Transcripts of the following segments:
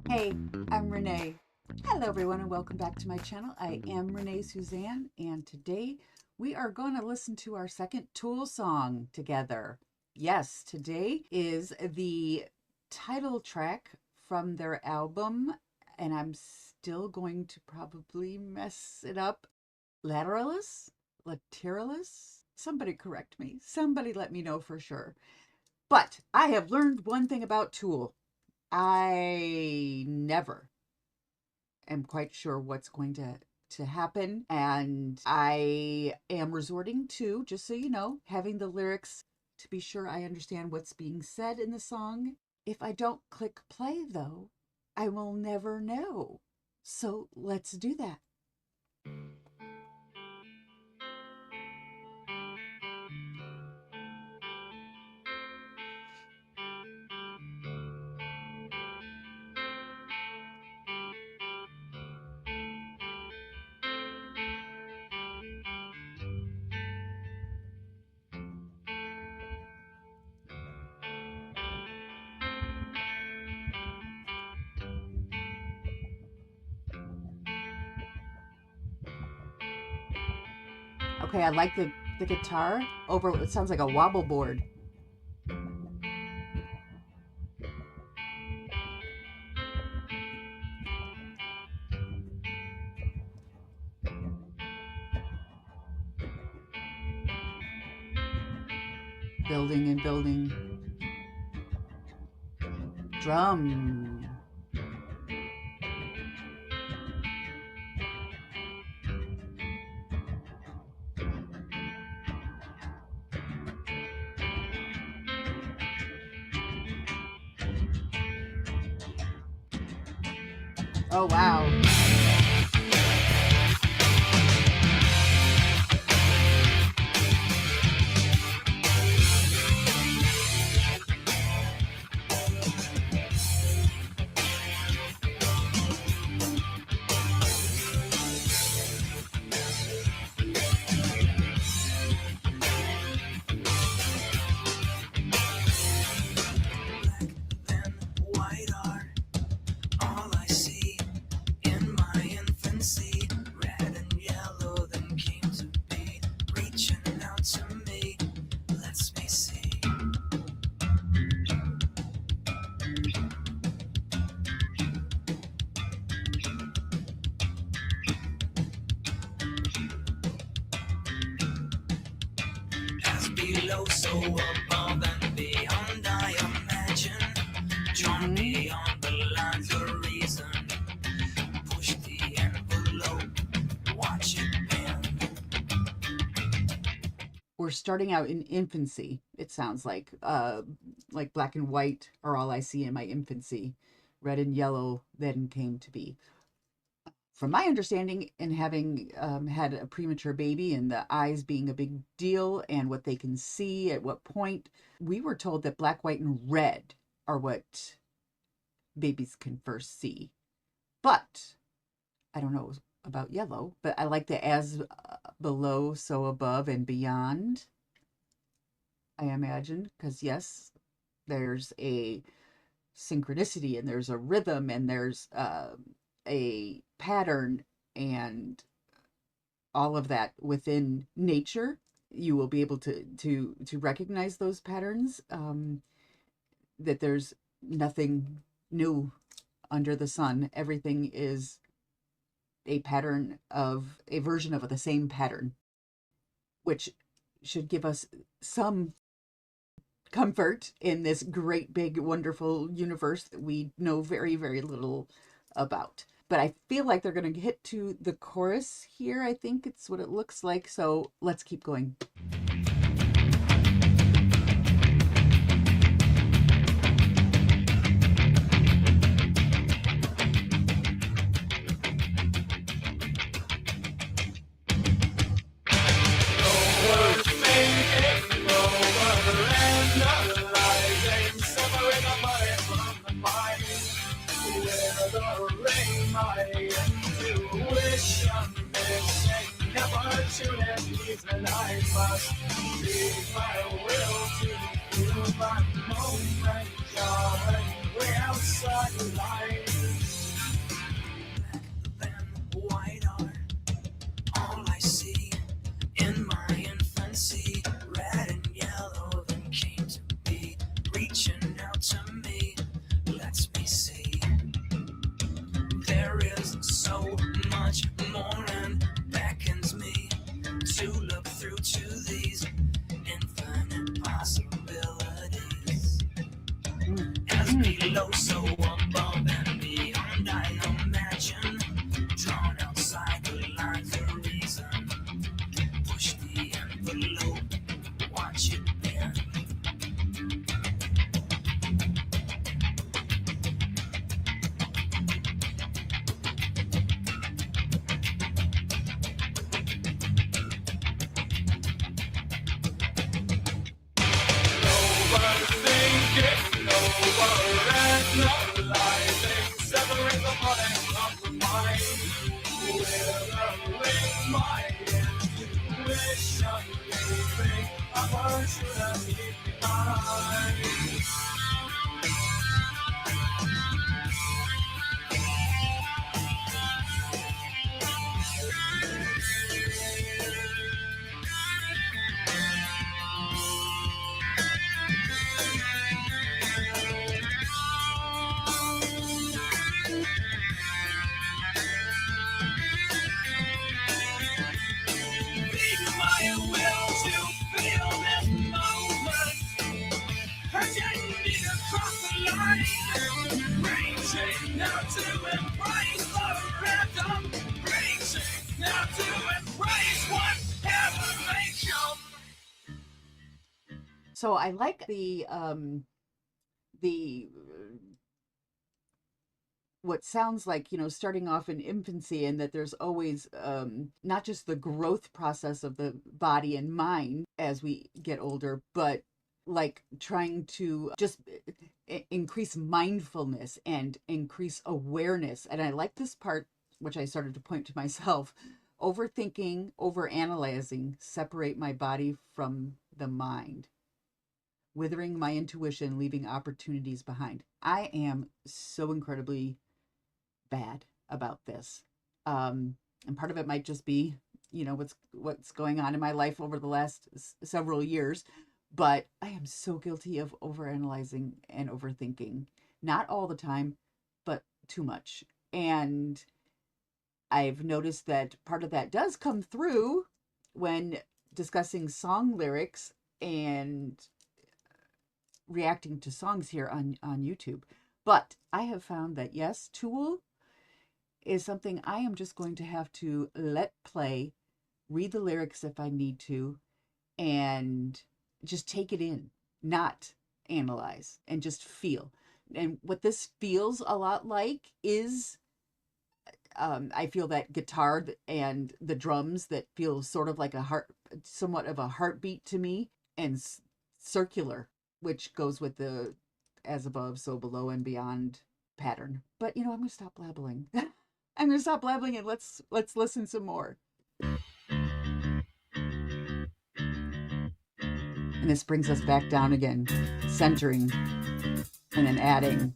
Hey, I'm Renee. Hello everyone and welcome back to my channel. I am Renée-Suzanne and today we are going to listen to our second Tool song together. Yes, today is the title track from their album, and I'm still going to probably mess it up. Lateralus? Lateralus? Somebody correct me. Somebody let me know for sure. But I have learned one thing about Tool. I never am quite sure what's going to happen, and I am resorting to, just so you know, having the lyrics to be sure I understand what's being said in the song. If I don't click play though, I will never know. So let's do that. Okay, I like the guitar over what sounds like a wobble board. Building and building. Drum. Oh, wow. Below, so above and beyond, I imagine. Drawn beyond the lines of reason. Push the envelope, watch it bend. We're starting out in infancy, it sounds like black and white are all I see in my infancy. Red and yellow then came to be. From my understanding, and having had a premature baby and the eyes being a big deal and what they can see at what point, we were told that black, white, and red are what babies can first see. But I don't know about yellow, but I like the as below, so above and beyond, I imagine, because yes, there's a synchronicity and there's a rhythm and there's a pattern and all of that within nature. You will be able to recognize those patterns, that there's nothing new under the sun. Everything is a pattern of a version of the same pattern, which should give us some comfort in this great big wonderful universe that we know very, very little about. But I feel like they're going to hit to the chorus here. I think it's what it looks like. So let's keep going. And I must leave my will to you my moment, darling. We're outside the line. reaching out to me, lets me see there is so much more and beckons me to look through to these infinite possibilities. As below, so above and beyond, I imagine, drawn outside the lines of reason. Push the envelope, watch it bend. So I like the what sounds like, you know, starting off in infancy, and that there's always not just the growth process of the body and mind as we get older, but like trying to just increase mindfulness and increase awareness. And I like this part, which I started to point to myself: overthinking, overanalyzing, separate my body from the mind, withering my intuition, leaving opportunities behind. I am so incredibly bad about this. And part of it might just be, you know, what's going on in my life over the last several years, but I am so guilty of overanalyzing and overthinking. Not all the time, but too much. And I've noticed that part of that does come through when discussing song lyrics and reacting to songs here on YouTube. But I have found that, yes, Tool is something I am just going to have to let play, read the lyrics if I need to, and just take it in, not analyze, and just feel. And what this feels a lot like is, I feel that guitar and the drums that feel sort of like somewhat of a heartbeat to me, and circular, which goes with the as above, so below and beyond pattern. But, you know, I'm going to stop blabbling. I'm going to stop blabbling and let's listen some more. And this brings us back down again, centering and then adding.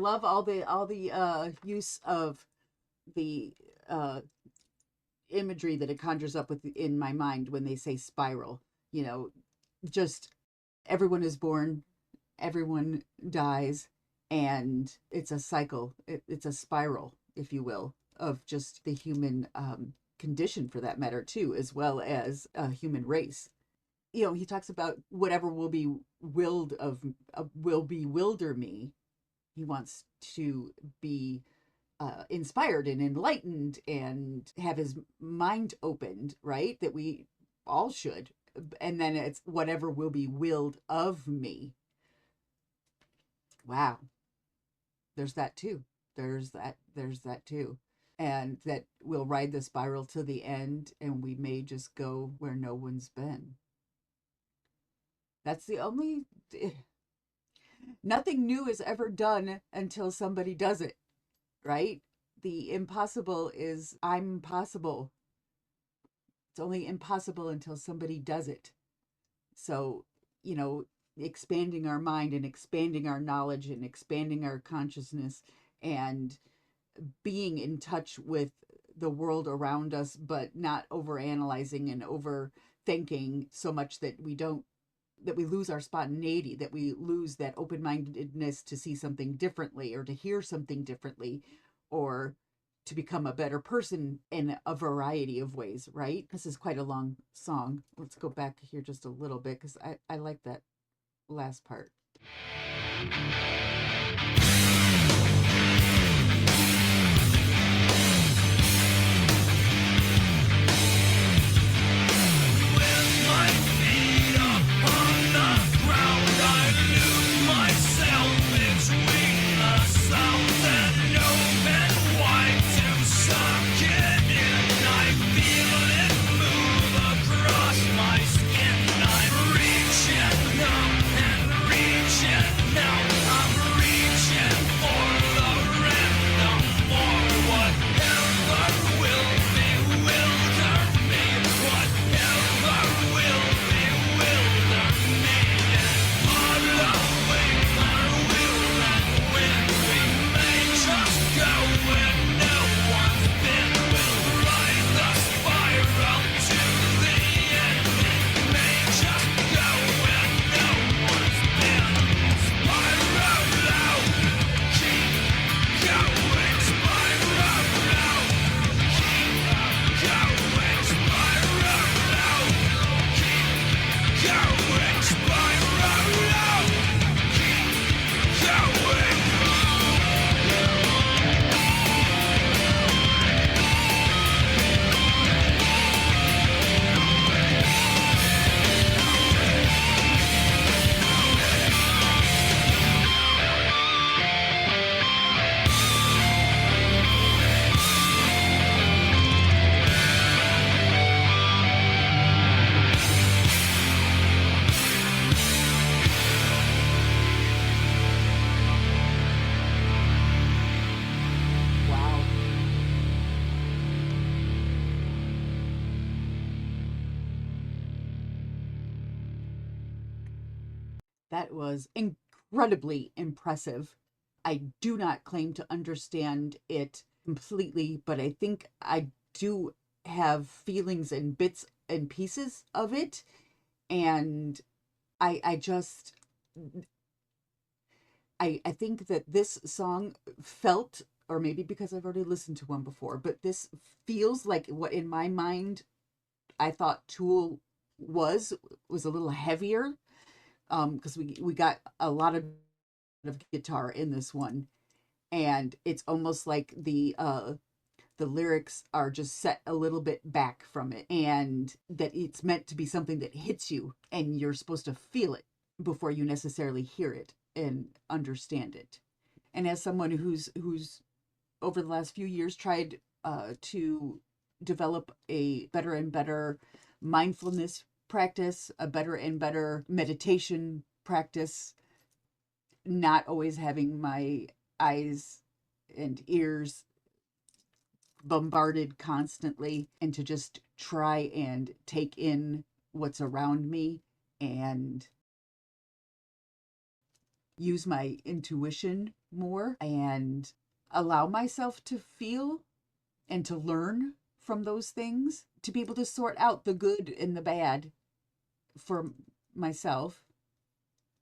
love all the use of the imagery that it conjures up in my mind when they say spiral. You know, just everyone is born, everyone dies, and it's a cycle. It's a spiral, if you will, of just the human condition, for that matter, too, as well as a human race. You know, he talks about whatever will be willed of will bewilder me. He wants to be inspired and enlightened and have his mind opened, right? That we all should. And then it's whatever will be willed of me. Wow. There's that too. There's that too. And that we'll ride the spiral to the end, and we may just go where no one's been. That's the only. Nothing new is ever done until somebody does it, right? The impossible is I'm possible. It's only impossible until somebody does it. So, you know, expanding our mind and expanding our knowledge and expanding our consciousness and being in touch with the world around us, but not overanalyzing and overthinking so much that we lose our spontaneity, that we lose that open-mindedness to see something differently or to hear something differently or to become a better person in a variety of ways, right? This is quite a long song. Let's go back here just a little bit because I like that last part. That was incredibly impressive. I do not claim to understand it completely, but I think I do have feelings and bits and pieces of it. And I just, I think that this song felt, or maybe because I've already listened to one before, but this feels like what in my mind I thought Tool was a little heavier, because we got a lot of guitar in this one, and it's almost like the lyrics are just set a little bit back from it, and that it's meant to be something that hits you and you're supposed to feel it before you necessarily hear it and understand it. And as someone who's over the last few years tried to develop a better and better mindfulness practice, a better and better meditation practice, not always having my eyes and ears bombarded constantly, and to just try and take in what's around me and use my intuition more and allow myself to feel and to learn from those things, to be able to sort out the good and the bad for myself,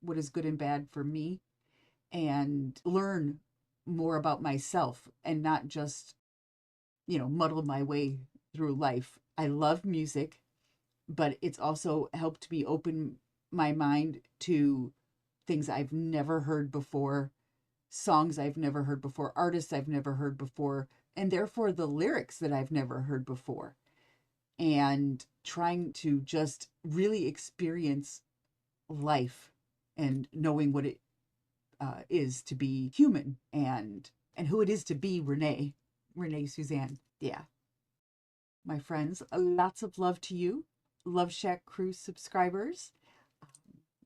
what is good and bad for me, and learn more about myself and not just, muddle my way through life. I love music, but it's also helped me open my mind to things I've never heard before, songs I've never heard before, artists I've never heard before, and therefore the lyrics that I've never heard before. And trying to just really experience life and knowing what it is to be human, and who it is to be Renée-Suzanne. Yeah. My friends, lots of love to you, Love Shack Crew subscribers.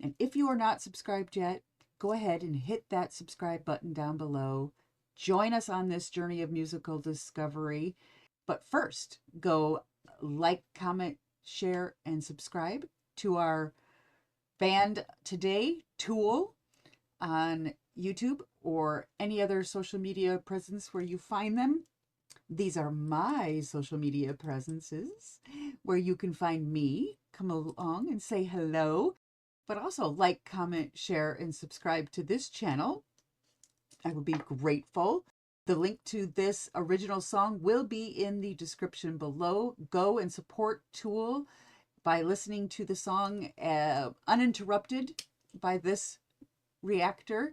And if you are not subscribed yet, go ahead and hit that subscribe button down below. Join us on this journey of musical discovery. But first, go like, comment, share, and subscribe to our Band Today tool on YouTube or any other social media presence where you find them. These are my social media presences where you can find me. Come along and say hello, but also like, comment, share, and subscribe to this channel. I would be grateful. The link to this original song will be in the description below. Go and support Tool by listening to the song uninterrupted by this reactor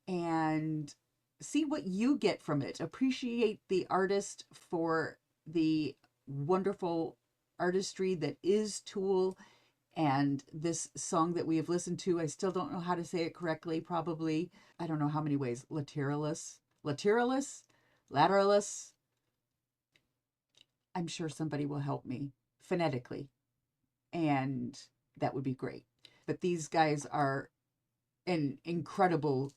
and see what you get from it. Appreciate the artist for the wonderful artistry that is Tool and this song that we have listened to. I still don't know how to say it correctly, probably. I don't know how many ways. Lateralus. I'm sure somebody will help me phonetically, and that would be great. But these guys are an incredible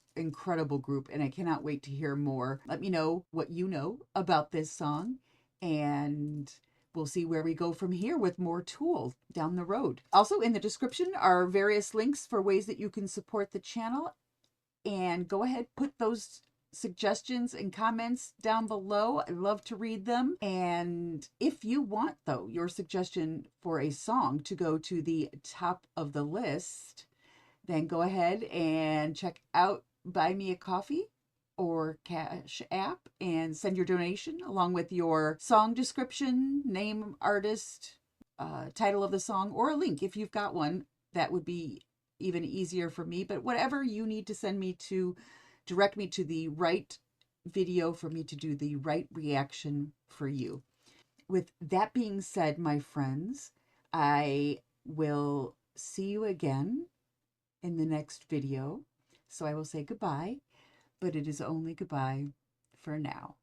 group, and I cannot wait to hear more. Let me know what you know about this song, and we'll see where we go from here with more Tool down the road. Also in the description are various links for ways that you can support the channel, and go ahead, put those suggestions and comments down below. I love to read them. And if you want, though, your suggestion for a song to go to the top of the list, then go ahead and check out Buy Me a Coffee or CashApp and send your donation along with your song description, name, artist, title of the song, or a link if you've got one. That would be even easier for me. But whatever you need to send me to direct me to the right video for me to do the right reaction for you. With that being said, my friends, I will see you again in the next video. So I will say goodbye, but it is only goodbye for now.